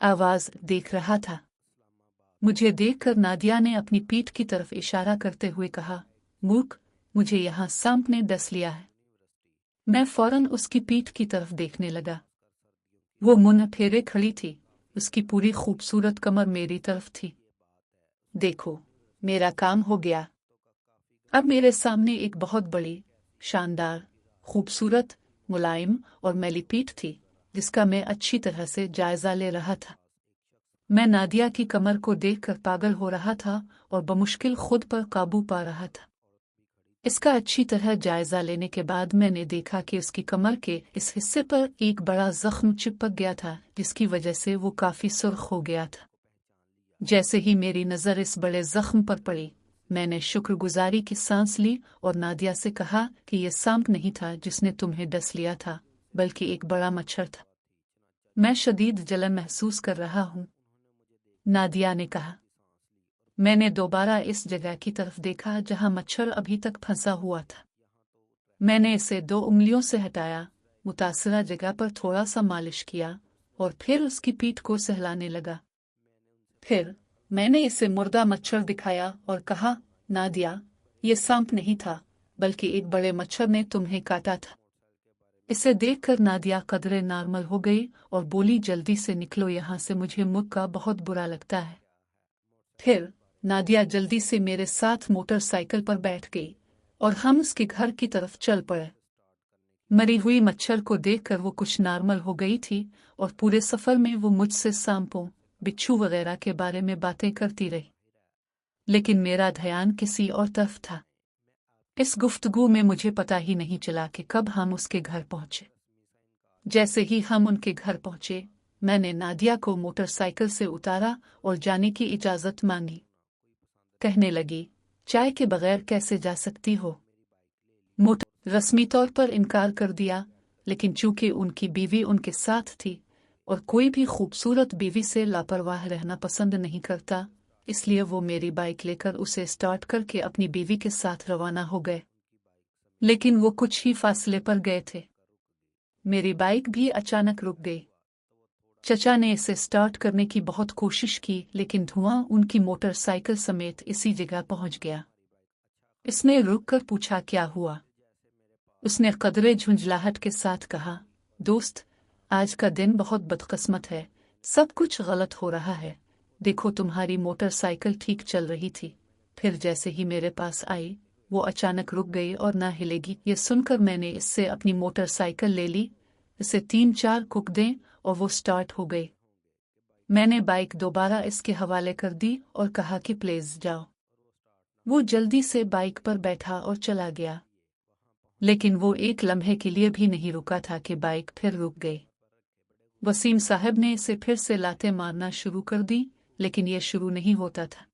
आवाज देख रहा था। मुझे देखकर नादिया ने अपनी पीठ की तरफ इशारा करते हुए कहा, मूर्ख, मुझे यहाँ सांप ने डस लिया है। मैं फौरन उसकी पीठ की तरफ देखने लगा। वो मुंह फेरे खड़ी थी, उसकी पूरी खूबसूरत कमर मेरी तरफ थी। देखो, मेरा काम हो गया। अब मेरे सामने एक बहुत बड़ी, शानदार, खूबसूरत, मुलायम और मैली पीठ थी, जिसका मैं अच्छी तरह से जायजा ले रहा था। मैं नादिया की कमर को देखकर पागल हो रहा था और बमुश्किल खुद पर काबू पा रहा था। इसका अच्छी तरह जायजा लेने के बाद मैंने देखा कि उसकी कमर के इस हिस्से पर एक बड़ा जख्म चिपक गया था, जिसकी वजह से वो काफी सुर्ख हो गया था। जैसे ही मेरी नजर इस बड़े जख्म पर पड़ी, मैंने शुक्रगुजारी की सांस ली और नादिया से कहा कि यह सांप नहीं था जिसने तुम्हें डस लिया था, बल्कि एक बड़ा मच्छर था। मैं शदीद जलन महसूस कर रहा हूँ, नादिया ने कहा। मैंने दोबारा इस जगह की तरफ देखा जहां मच्छर अभी तक फंसा हुआ था। मैंने इसे 2 उंगलियों से हटाया, मुतासरा जगह पर थोड़ा सा मालिश किया और फिर उसकी पीठ को सहलाने लगा। फिर मैंने इसे मुर्दा मच्छर दिखाया और कहा, नादिया, ये सांप नहीं था, बल्कि एक बड़े मच्छर ने तुम्हें काटा था। इसे देखकर नादिया कदरे नॉर्मल हो गई और बोली, जल्दी से निकलो यहाँ से, मुझे मुक्का बहुत बुरा लगता है। फिर नादिया जल्दी से मेरे साथ मोटरसाइकिल पर बैठ गई और हम उसके घर की तरफ चल पड़े। मरी हुई मच्छर को देखकर वो कुछ नॉर्मल हो गई थी और पूरे सफर में वो मुझसे सांपों, बिच्छू वगैरह के बारे में बातें करती रही। लेकिन मेरा ध्यान किसी और तरफ था। इस गुफ्तगू में मुझे पता ही नहीं चला कि कब हम उसके घर पहुंचे। जैसे ही हम उनके घर पहुंचे, मैंने नादिया को मोटरसाइकिल से उतारा और जाने की इजाजत मांगी। कहने लगी, चाय के बगैर कैसे जा सकती हो? मोटर रस्मी तौर पर इनकार कर दिया, लेकिन चूंकि उनकी बीवी उनके साथ थी और कोई भी खूबसूरत बीवी से लापरवाह रहना पसंद नहीं करता, इसलिए वो मेरी बाइक लेकर उसे स्टार्ट करके अपनी बीवी के साथ रवाना हो गए। लेकिन वो कुछ ही फासले पर गए थे, मेरी बाइक भी अचानक रुक गई। चचा ने इसे स्टार्ट करने की बहुत कोशिश की, लेकिन धुआं उनकी मोटरसाइकिल समेत इसी जगह पहुंच गया। इसने रुककर पूछा, क्या हुआ? उसने कदरे झुंझलाहट के साथ कहा, दोस्त, आज का दिन बहुत बदकिस्मत है, सब कुछ गलत हो रहा है। देखो, तुम्हारी मोटरसाइकिल ठीक चल रही थी, फिर जैसे ही मेरे पास आई, वो अचानक रुक गई और ना हिलेगी। ये सुनकर मैंने इससे अपनी मोटरसाइकिल ले ली, इसे 3-4 कुक दें और वो स्टार्ट हो गई। मैंने बाइक दोबारा इसके हवाले कर दी और कहा कि प्लीज जाओ। वो जल्दी से बाइक पर बैठा और चला गया। लेकिन वो एक लम्हे के लिए भी नहीं रुका था कि बाइक फिर रुक गई। वसीम साहब ने इसे फिर से लाते मारना शुरू कर दी, लेकिन ये शुरू नहीं होता था।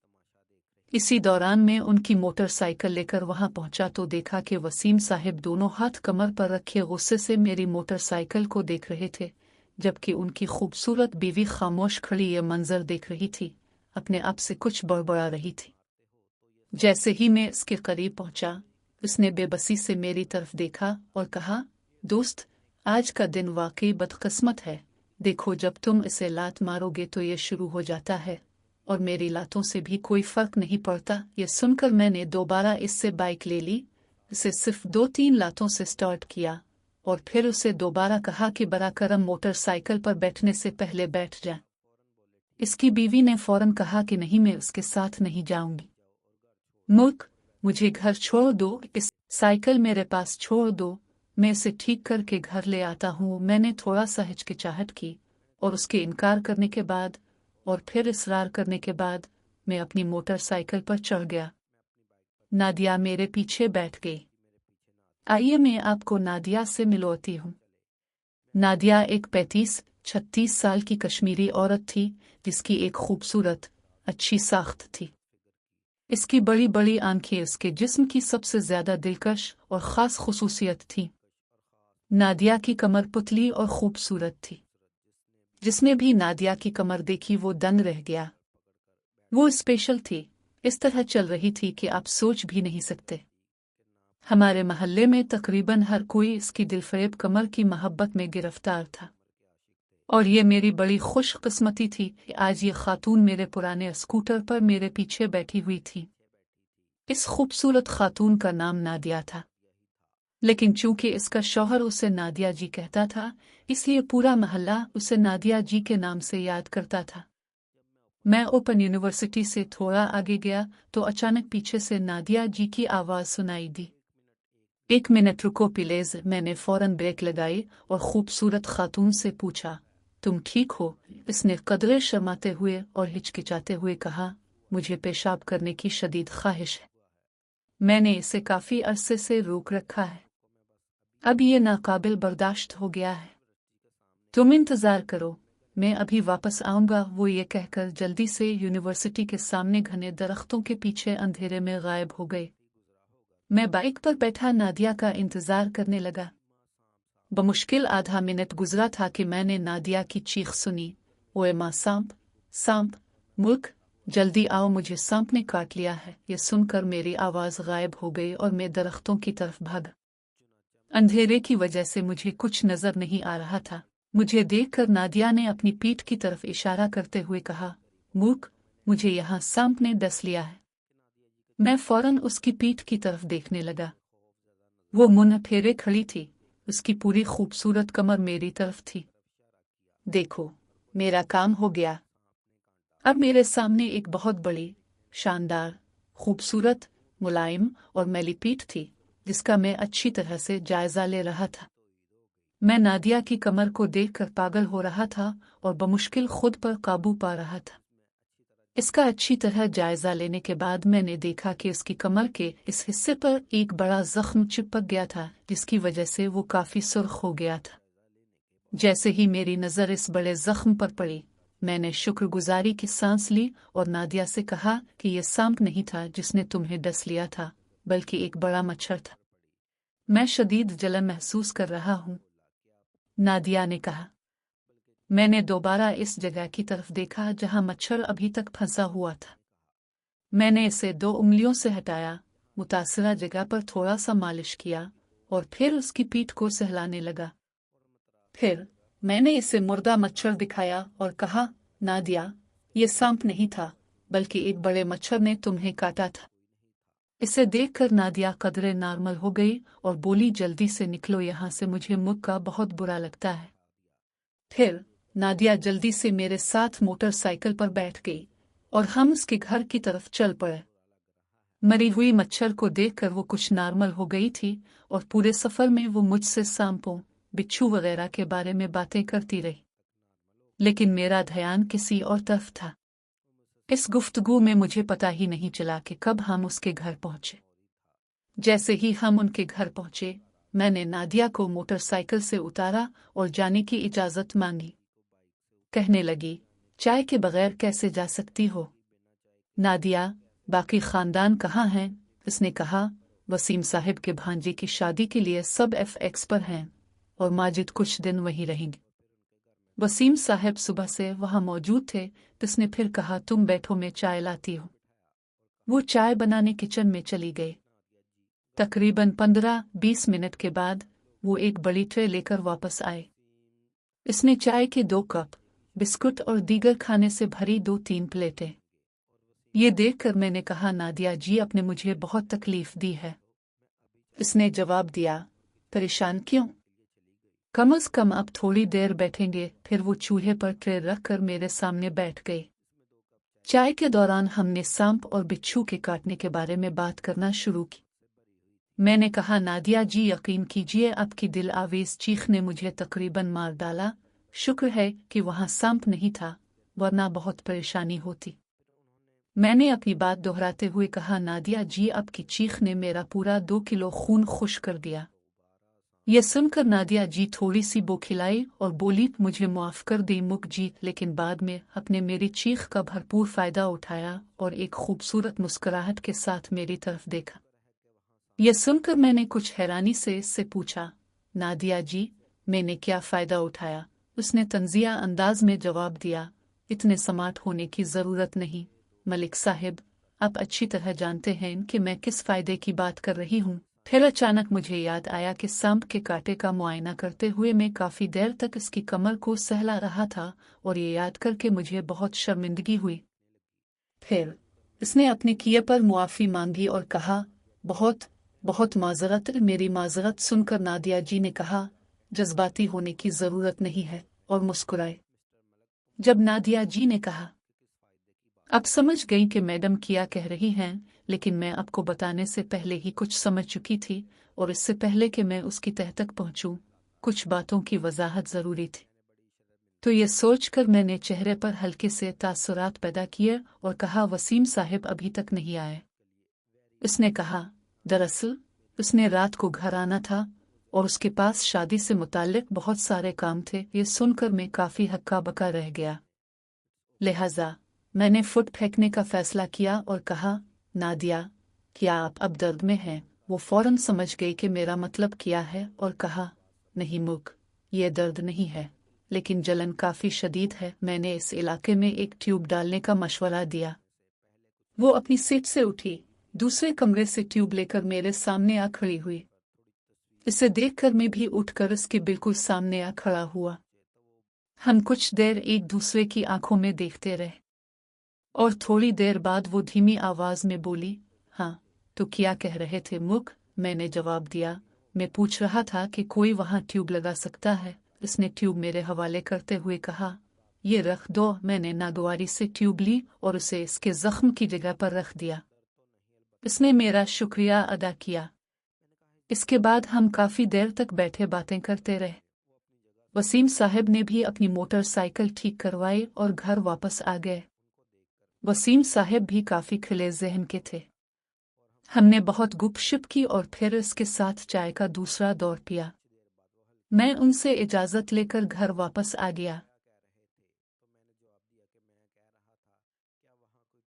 इसी दौरान मैं उनकी मोटरसाइकिल लेकर वहां पहुंचा तो देखा कि वसीम साहब दोनों हाथ कमर पर रखे गुस्से से मेरी मोटरसाइकिल को देख रहे थे, जबकि उनकी खूबसूरत बीवी खामोश खड़ी ये मंजर देख रही थी, अपने आप से कुछ बड़बड़ा रही थी। जैसे ही मैं इसके करीब पहुंचा, उसने बेबसी से मेरी तरफ देखा और कहा, दोस्त, आज का दिन वाकई बदकिस्मत है। देखो, जब तुम इसे लात मारोगे तो ये शुरू हो जाता है और मेरी लातों से भी कोई फर्क नहीं पड़ता। ये सुनकर मैंने दोबारा इससे बाइक ले ली, इसे सिर्फ 2-3 लातों से स्टार्ट किया और फिर उसे दोबारा कहा कि बरा करम मोटरसाइकिल पर बैठने से पहले बैठ जा। इसकी बीवी ने फौरन कहा कि नहीं, मैं उसके साथ नहीं जाऊंगी। मूर्ख, मुझे घर छोड़ दो, इस साइकिल मेरे पास छोड़ दो, मैं इसे ठीक करके घर ले आता हूँ। मैंने थोड़ा सा हिचकिचाहट की और उसके इनकार करने के बाद और फिर इसरार करने के बाद मैं अपनी मोटरसाइकिल पर चढ़ गया। नादिया मेरे पीछे बैठ गई। आइए मैं आपको नादिया से मिलवाती हूँ। नादिया एक 35-36 साल की कश्मीरी औरत थी, जिसकी एक खूबसूरत, अच्छी साख्त थी। इसकी बड़ी बड़ी आंखें इसके जिस्म की सबसे ज्यादा दिलकश और ख़ास खुसूसियत थी। नादिया की कमर पुतली और खूबसूरत थी। जिसने भी नादिया की कमर देखी वो दंग रह गया। वो स्पेशल थी, इस तरह चल रही थी कि आप सोच भी नहीं सकते। हमारे मोहल्ले में तकरीबन हर कोई इसकी दिलफरेब कमर की मोहब्बत में गिरफ्तार था। और ये मेरी बड़ी खुशकिस्मती थी कि आज ये खातून मेरे पुराने स्कूटर पर मेरे पीछे बैठी हुई थी। इस खूबसूरत खातून का नाम नादिया था, लेकिन चूंकि इसका शौहर उसे नादिया जी कहता था, इसलिए पूरा मोहल्ला उसे नादिया जी के नाम से याद करता था। मैं ओपन यूनिवर्सिटी से थोड़ा आगे गया तो अचानक पीछे से नादिया जी की आवाज़ सुनाई दी। 1 मिनट रुको प्लीज। मैंने फौरन ब्रेक लगाई और खूबसूरत खातून से पूछा, तुम ठीक हो? इसने कदरे शर्माते हुए और हिचकिचाते हुए कहा, मुझे पेशाब करने की शदीद ख्वाहिश है। मैंने इसे काफ़ी अरसे से रोक रखा है, अब ये नाकाबिल बर्दाश्त हो गया है। तुम इंतज़ार करो, मैं अभी वापस आऊँगा। वो ये कहकर जल्दी से यूनिवर्सिटी के सामने घने दरख्तों के पीछे अंधेरे में गायब हो गए। मैं बाइक पर बैठा नादिया का इंतज़ार करने लगा। बमुश्किल आधा मिनट गुजरा था कि मैंने नादिया की चीख सुनी, ओए माँ सांप, सांप, मुल्क, जल्दी आओ, मुझे सांप ने काट लिया है। ये सुनकर मेरी आवाज़ गायब हो गई और मैं दरख्तों की तरफ भागा। अंधेरे की वजह से मुझे कुछ नज़र नहीं आ रहा था। मुझे देखकर नादिया ने अपनी पीठ की तरफ इशारा करते हुए कहा, मूर्ख, मुझे यहाँ सांप ने डस लिया है। मैं फौरन उसकी पीठ की तरफ देखने लगा। वो मुंह फेरे खड़ी थी, उसकी पूरी खूबसूरत कमर मेरी तरफ थी। देखो, मेरा काम हो गया। अब मेरे सामने एक बहुत बड़ी, शानदार, खूबसूरत, मुलायम और मैली पीठ थी, जिसका मैं अच्छी तरह से जायजा ले रहा था। मैं नादिया की कमर को देखकर पागल हो रहा था और बमुश्किल खुद पर काबू पा रहा था। इसका अच्छी तरह जायजा लेने के बाद मैंने देखा कि उसकी कमर के इस हिस्से पर एक बड़ा जख्म चिपक गया था, जिसकी वजह से वो काफी सुर्ख हो गया था। जैसे ही मेरी नज़र इस बड़े जख्म पर पड़ी, मैंने शुक्रगुजारी की सांस ली और नादिया से कहा कि यह सांप नहीं था जिसने तुम्हें डस लिया था, बल्कि एक बड़ा मच्छर था। मैं शदीद जलन महसूस कर रहा हूँ, नादिया ने कहा। मैंने दोबारा इस जगह की तरफ देखा जहां मच्छर अभी तक फंसा हुआ था। मैंने इसे 2 उंगलियों से हटाया, मुतासिरा जगह पर थोड़ा सा मालिश किया और फिर उसकी पीठ को सहलाने लगा। फिर मैंने इसे मुर्दा मच्छर दिखाया और कहा, नादिया, ये सांप नहीं था, बल्कि एक बड़े मच्छर ने तुम्हें काटा था। इसे देखकर नादिया कदरे नॉर्मल हो गई और बोली, जल्दी से निकलो यहाँ से, मुझे मुक्का बहुत बुरा लगता है। फिर नादिया जल्दी से मेरे साथ मोटरसाइकिल पर बैठ गई और हम उसके घर की तरफ चल पड़े। मरी हुई मच्छर को देखकर वो कुछ नॉर्मल हो गई थी और पूरे सफर में वो मुझसे सांपों, बिच्छू वगैरह के बारे में बातें करती रही, लेकिन मेरा ध्यान किसी और तरफ था। इस गुफ्तगू में मुझे पता ही नहीं चला कि कब हम उसके घर पहुंचे। जैसे ही हम उनके घर पहुंचे, मैंने नादिया को मोटरसाइकिल से उतारा और जाने की इजाज़त मांगी। कहने लगी, चाय के बगैर कैसे जा सकती हो? नादिया, बाकी खानदान कहाँ हैं? उसने कहा, वसीम साहिब के भांजे की शादी के लिए सब FX पर हैं और माजिद कुछ दिन वहीं रहेंगे। वसीम साहब सुबह से वहाँ मौजूद थे। उसने फिर कहा, तुम बैठो, मैं चाय लाती हूँ। वो चाय बनाने किचन में चली गई। तकरीबन 15-20 मिनट के बाद वो एक बड़ी ट्रे लेकर वापस आए। इसने चाय के 2 कप, बिस्कुट और दीगर खाने से भरी 2-3 प्लेटें। ये देखकर मैंने कहा, नादिया जी, आपने मुझे बहुत तकलीफ दी है। इसने जवाब दिया, परेशान क्यों? कम से कम अब थोड़ी देर बैठेंगे। फिर वो चूल्हे पर ट्रे रखकर मेरे सामने बैठ गई। चाय के दौरान हमने सांप और बिच्छू के काटने के बारे में बात करना शुरू की। मैंने कहा, नादिया जी, यकीन कीजिए, आपकी दिल आवेज चीख ने मुझे तकरीबन मार डाला। शुक्र है कि वहां सांप नहीं था, वरना बहुत परेशानी होती। मैंने अपनी बात दोहराते हुए कहा, नादिया जी, आपकी चीख ने मेरा पूरा 2 किलो खून खुश कर दिया। यह सुनकर नादिया जी थोड़ी सी बौखिलाई और बोली, मुझे माफ कर दी मुक जी। लेकिन बाद में अपने मेरी चीख का भरपूर फायदा उठाया और एक खूबसूरत मुस्कुराहट के साथ मेरी तरफ देखा। यह सुनकर मैंने कुछ हैरानी से इससे पूछा, नादिया जी, मैंने क्या फायदा उठाया? उसने तंजिया अंदाज में जवाब दिया, इतने स्मार्ट होने की जरूरत नहीं मलिक साहिब, आप अच्छी तरह जानते हैं कि मैं किस फायदे की बात कर रही हूँ। फिर अचानक मुझे याद आया कि सांप के कांटे का मुआयना करते हुए मैं काफी देर तक इसकी कमर को सहला रहा था और ये याद करके मुझे बहुत शर्मिंदगी हुई। फिर इसने अपने किए पर मुआफी मांगी और कहा, बहुत बहुत माजरत। मेरी माजरत सुनकर नादिया जी ने कहा, जज्बाती होने की जरूरत नहीं है, और मुस्कुराए। जब नादिया जी ने कहा, अब समझ गई कि मैडम क्या कह रही हैं, लेकिन मैं आपको बताने से पहले ही कुछ समझ चुकी थी, और इससे पहले कि मैं उसकी तह तक पहुंचूं, कुछ बातों की वजाहत जरूरी थी। तो ये सोचकर मैंने चेहरे पर हल्के से तासुरात पैदा किए और कहा, वसीम साहिब अभी तक नहीं आए। उसने कहा, दरअसल उसने रात को घर आना था और उसके पास शादी से मुताल्लिक बहुत सारे काम थे। ये सुनकर मैं काफी हक्का बक्का रह गया। लिहाजा मैंने फुट फेंकने का फैसला किया और कहा, नादिया, क्या आप अब दर्द में हैं? वो फौरन समझ गई कि मेरा मतलब क्या है और कहा, नहीं मुक, ये दर्द नहीं है, लेकिन जलन काफी शदीद है। मैंने इस इलाके में एक ट्यूब डालने का मशवरा दिया। वो अपनी सीट से उठी, दूसरे कमरे से ट्यूब लेकर मेरे सामने आ खड़ी हुई। इसे देखकर मैं भी उठकर उसके बिल्कुल सामने आ खड़ा हुआ। हम कुछ देर एक दूसरे की आंखों में देखते रहे और थोड़ी देर बाद वो धीमी आवाज में बोली, हाँ, तो क्या कह रहे थे मुक? मैंने जवाब दिया, मैं पूछ रहा था कि कोई वहां ट्यूब लगा सकता है। इसने ट्यूब मेरे हवाले करते हुए कहा, ये रख दो। मैंने नागवारी से ट्यूब ली और उसे इसके जख्म की जगह पर रख दिया। इसने मेरा शुक्रिया अदा किया। इसके बाद हम काफी देर तक बैठे बातें करते रहे। वसीम साहब ने भी अपनी मोटरसाइकिल ठीक करवाई और घर वापस आ गए। वसीम साहब भी काफी खिले ज़हन के थे। हमने बहुत गुपशुप की और फिर इसके साथ चाय का दूसरा दौर पिया। मैं उनसे इजाजत लेकर घर वापस आ गया।